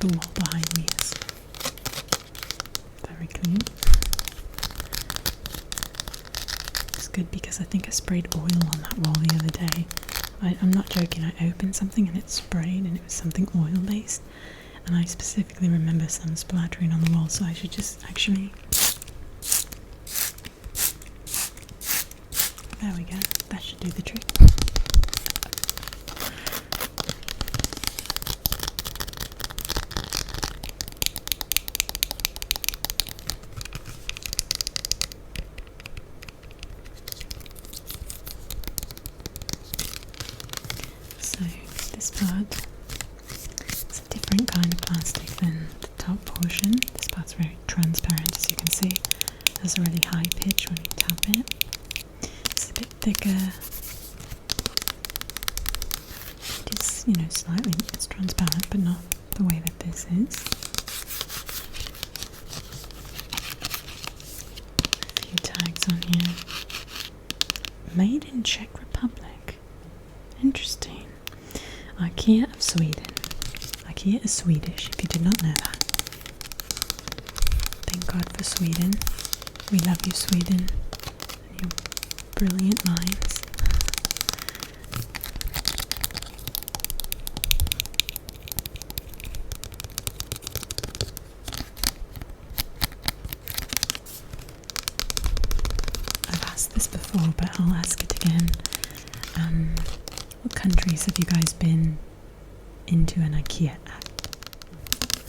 The wall behind me is very clean. It's good because I think I sprayed oil on that wall the other day. I'm not joking, I opened something and it sprayed, and it was something oil based, and I specifically remember some splattering on the wall, so I should just actually... There we go, that should do the trick. So this part is a different kind of plastic than the top portion. This part's very transparent, as you can see. It has a really high pitch when you tap it. It's a bit thicker. It is, slightly, it's transparent, but not the way that this is. A few tags on here. Made in Czech Republic. Interesting. IKEA of Sweden. IKEA is Swedish, if you did not know that. Thank God for Sweden. We love you, Sweden, and your brilliant minds. this before, but I'll ask it again. What countries have you guys been into an IKEA at?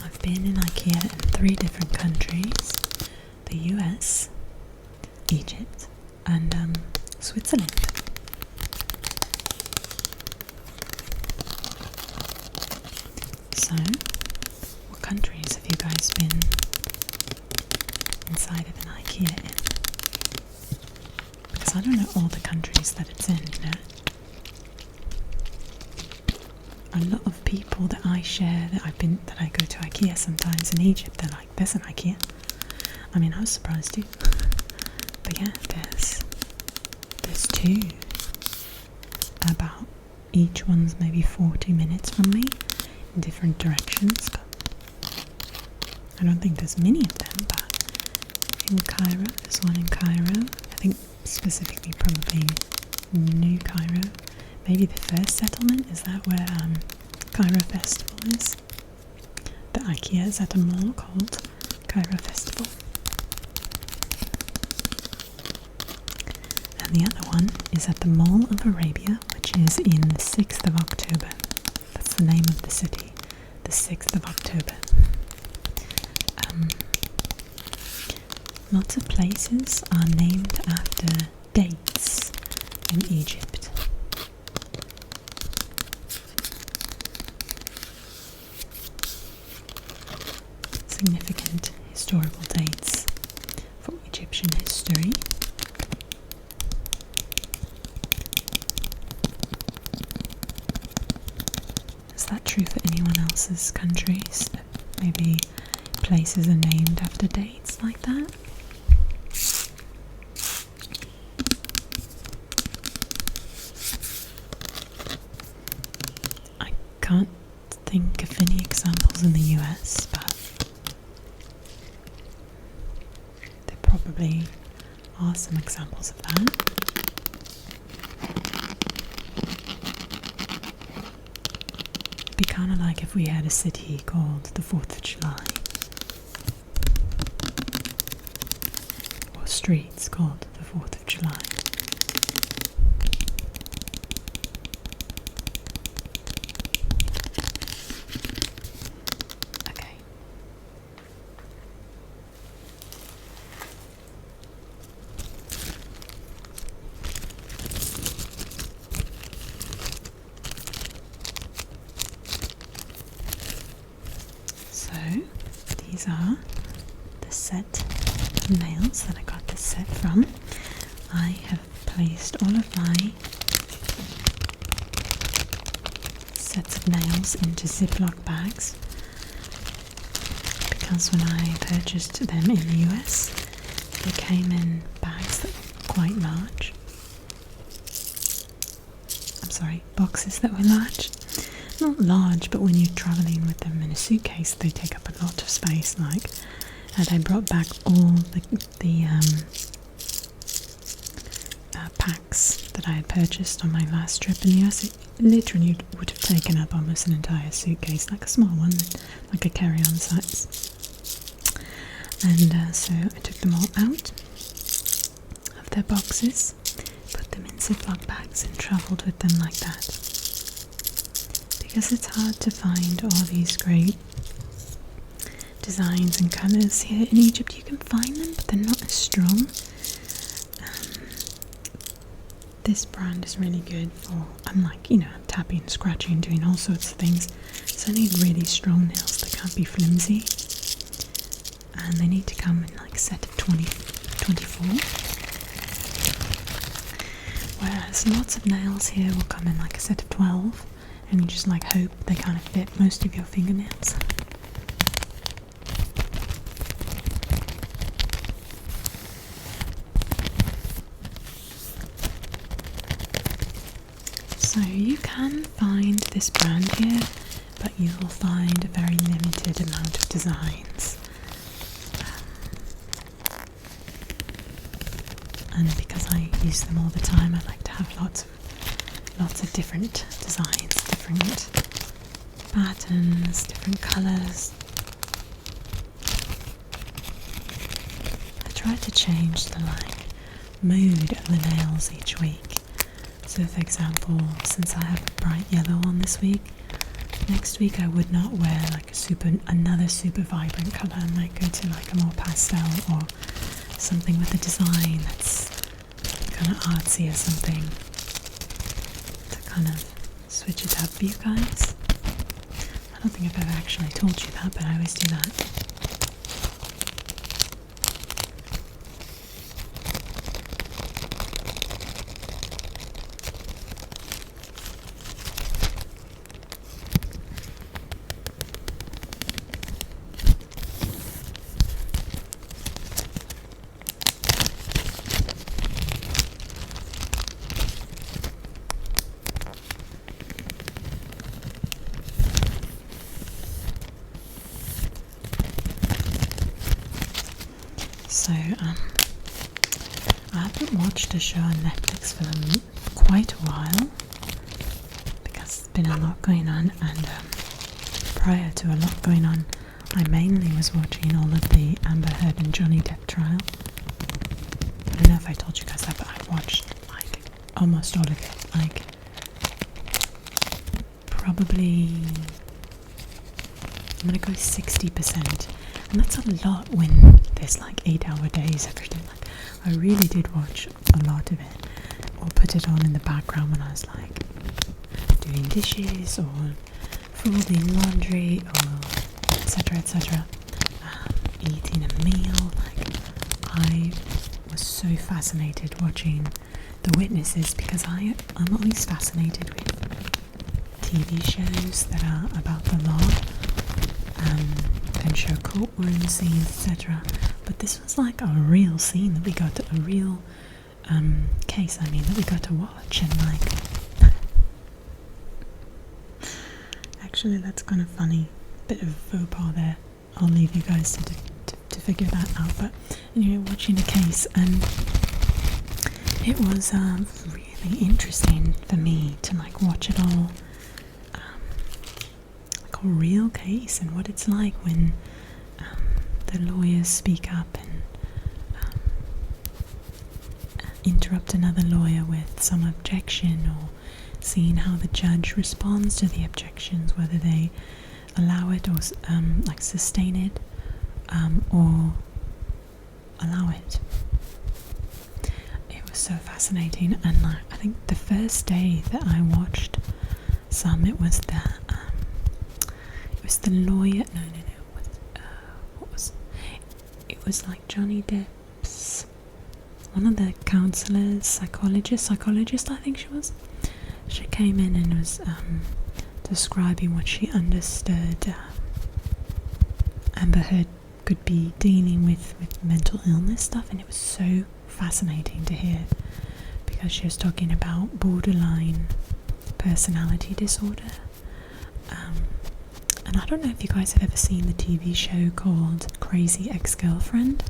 I've been in IKEA in 3 different countries: the US, Egypt, and Switzerland. So, what countries have you guys been inside of an IKEA in? Because I don't know all the countries that it's in, you know. A lot of people that I share that I go to IKEA sometimes in Egypt, they're like, there's an IKEA. I mean, I was surprised too. But yeah, there's 2. About each one's maybe 40 minutes from me in different directions. I don't think there's many of them, but in Cairo, there's one in Cairo. I think specifically probably New Cairo. Maybe the first settlement, is that where Cairo Festival is? The IKEA is at a mall called Cairo Festival. And the other one is at the Mall of Arabia, which is in the 6th of October. That's the name of the city, the 6th of October. Lots of places are named after dates in Egypt. Significant historical dates for Egyptian history. Is that true for anyone else's countries? That maybe places are named after dates like that? I can't think of any examples in the US, but there probably are some examples of that. It'd be kind of like if we had a city called the 4th of July, or streets called the 4th of July. Okay. So, these are the set of nails that I got this set from. I have placed all of my sets of nails into Ziploc bags because when I purchased them in the US, they came in bags that were quite large. I'm sorry, boxes that were large. Not large, but when you're traveling with them in a suitcase, they take up a lot of space. And I brought back all the packs that I had purchased on my last trip in the US. It literally would have taken up almost an entire suitcase, like a small one, like a carry-on size. And so I took them all out of their boxes, put them in Ziploc bags, and travelled with them like that. Because it's hard to find all these great designs and colours here in Egypt. You can find them, but they're not as strong. This brand is really good for, I'm tapping, scratching, doing all sorts of things. So I need really strong nails. They can't be flimsy. And they need to come in like a set of 24. Whereas lots of nails here will come in like a set of 12. And you just hope they kind of fit most of your fingernails. So you can find this brand here, but you'll find a very limited amount of designs. And because I use them all the time, I like to have lots of different designs, different patterns, different colours. I try to change the mood of the nails each week. So for example, since I have bright yellow on this week, next week I would not wear like another super vibrant colour. I might go to like a more pastel or something with a design that's kind of artsy or something to kind of switch it up for you guys. I don't think I've ever actually told you that, but I always do that. So, I haven't watched a show on Netflix for quite a while because there's been a lot going on, and prior to a lot going on, I mainly was watching all of the Amber Heard and Johnny Depp trial. I don't know if I told you guys that, but I watched like almost all of it, like probably, I'm gonna go 60%. And that's a lot when there's like 8-hour days every day. Like, I really did watch a lot of it, or put it on in the background when I was like doing dishes or folding laundry or etc, etc. Eating a meal. Like, I was so fascinated watching The Witnesses because I'm always fascinated with TV shows that are about the law. And show courtroom scenes, etc. But this was like a real scene that we got to, a real case, I mean, that we got to watch, and like, actually that's kind of funny, bit of faux pas there. I'll leave you guys to figure that out. But anyway, watching a case, and it was really interesting for me to like watch it all. A real case, and what it's like when the lawyers speak up and interrupt another lawyer with some objection, or seeing how the judge responds to the objections, whether they allow it or like sustain it, or allow it. It was so fascinating, and I think the first day that I watched some, it was the lawyer. No. What was? It was like Johnny Depp's, one of the counselors, psychologist. I think she was. She came in and was describing what she understood Amber Heard could be dealing with mental illness stuff, and it was so fascinating to hear because she was talking about borderline personality disorder. And I don't know if you guys have ever seen the TV show called Crazy Ex-Girlfriend,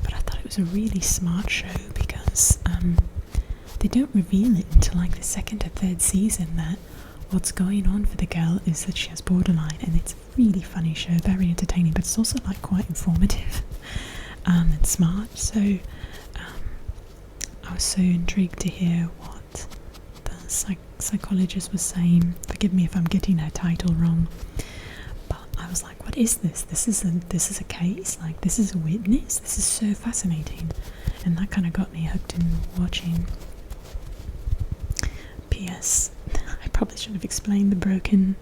but I thought it was a really smart show because they don't reveal it until like the second or third season that what's going on for the girl is that she has borderline, and it's a really funny show, very entertaining, but it's also like quite informative and smart. So I was so intrigued to hear what the psychologist was saying. Forgive me if I'm getting her title wrong. I was like, what is this? This is a case? Like, this is a witness? This is so fascinating. And that kind of got me hooked in watching. P.S. I probably should have explained the broken.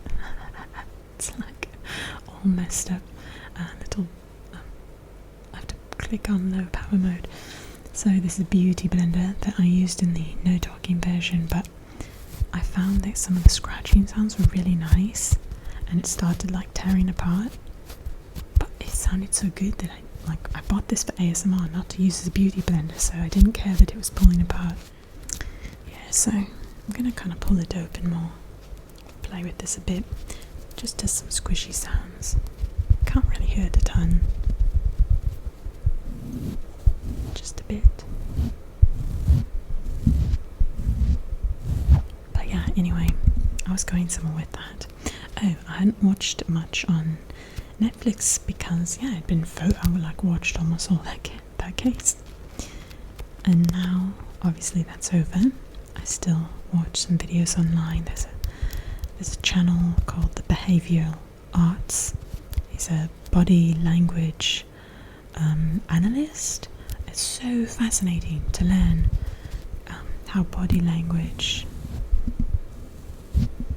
It's like all messed up. I have to click on low power mode. So this is a beauty blender that I used in the no talking version, but I found that some of the scratching sounds were really nice. And it started like tearing apart, but it sounded so good that I bought this for ASMR, not to use as a beauty blender, so I didn't care that it was pulling apart. Yeah, so I'm gonna kind of pull it open more, play with this a bit, just does some squishy sounds. Can't really hear it a ton, just a bit. But yeah, anyway, I was going somewhere with that. Oh, I hadn't watched much on Netflix because, yeah, I watched almost all that case. And now, obviously, that's over. I still watch some videos online. There's a channel called the Behavioral Arts. He's a body language analyst. It's so fascinating to learn how body language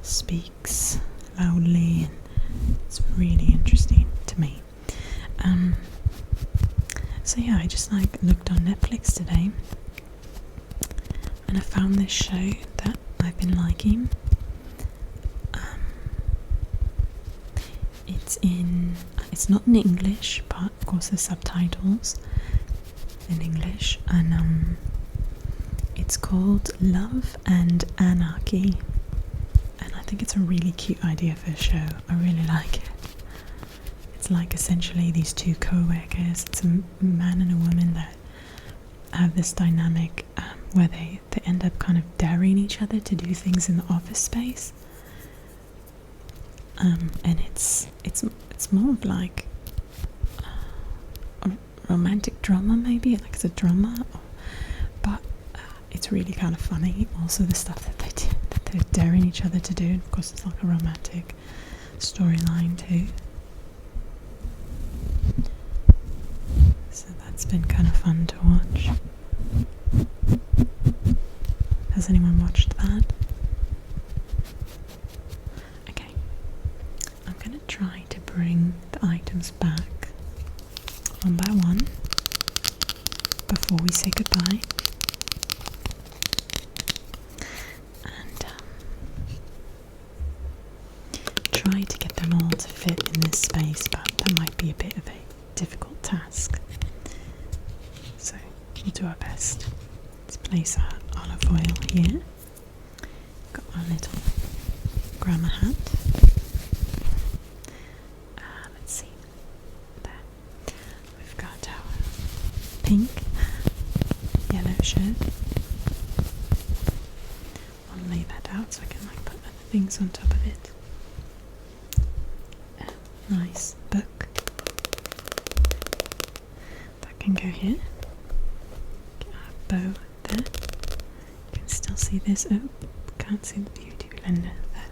speaks loudly, and it's really interesting to me. So yeah, I just looked on Netflix today, and I found this show that I've been liking. It's not in English, but of course there's subtitles in English, and it's called Love and Anarchy, and I think it's a really cute idea for a show. I really like it. It's like essentially these two co-workers. It's a man and a woman that have this dynamic where they end up kind of daring each other to do things in the office space. And it's more of like a romantic drama, maybe, like it's a drama, but it's really kind of funny. Also, the stuff that they're daring each other to do. Of course, it's like a romantic storyline too. So that's been kind of fun to watch. Has anyone watched that? Okay, I'm gonna try to bring the items back one by one before we say goodbye. And try to get them all to fit in this space, but that might be a bit of a difficult task. So we'll do our best. Let's place our olive oil here. Got our little grandma hat. Let's see. There. We've got our pink, yellow shirt. I'll lay that out so I can put other things on top of it. Nice book. That can go here. Get our bow there. You can still see this. Oh, can't see the beauty blender there.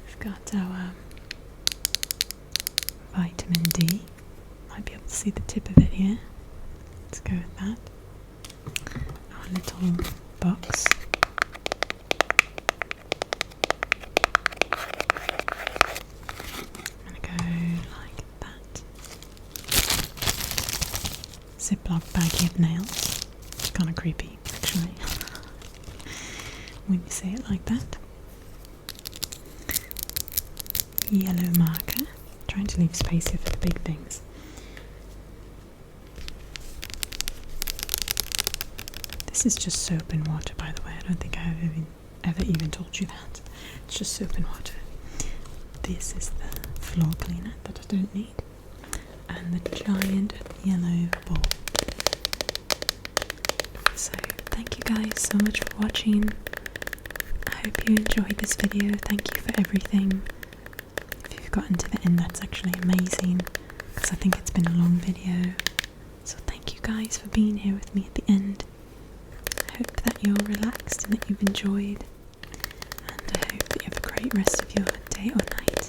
We've got our vitamin D. Might be able to see the tip of it here. Let's go with that. Our little box. Ziploc baggie of nails. It's kind of creepy, actually, when you say it like that. Yellow marker. Trying to leave space here for the big things. This is just soap and water, by the way. I don't think I have ever even told you that. It's just soap and water. This is the floor cleaner that I don't need. And the giant yellow ball. So thank you guys so much for watching. I hope you enjoyed this video. Thank you for everything. If you've gotten to the end, that's actually amazing, because I think it's been a long video. So thank you guys for being here with me at the end. I hope that you're relaxed and that you've enjoyed, and I hope that you have a great rest of your day or night.